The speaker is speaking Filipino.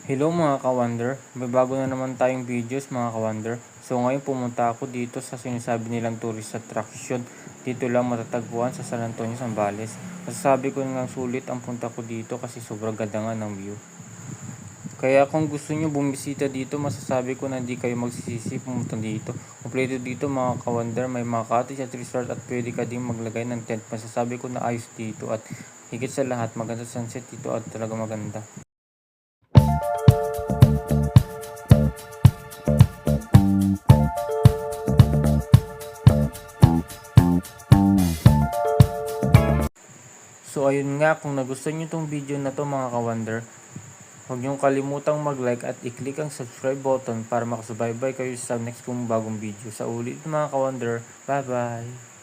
Hello mga ka-wonder, may bago na naman tayong videos mga ka-wonder. So ngayon pumunta ako dito sa sinasabi nilang tourist attraction. Dito lang matatagpuan sa San Antonio, Zambales. Masasabi ko nga sulit ang punta ko dito kasi sobrang ganda nga ng view. Kaya kung gusto nyo bumisita dito, masasabi ko na hindi kayo magsisisi pumunta dito. Kompleto dito mga ka-wonder, may mga cottage at resort at pwede ka din maglagay ng tent. Masasabi ko na ayos dito at higit sa lahat maganda sunset dito at talaga maganda. So ayun nga, kung nagustuhan nyo itong video na to mga ka-wonder, huwag niyong kalimutang mag-like at i-click ang subscribe button para makasubaybay kayo sa next kong bagong video. Sa ulit mga ka-wonder, bye bye!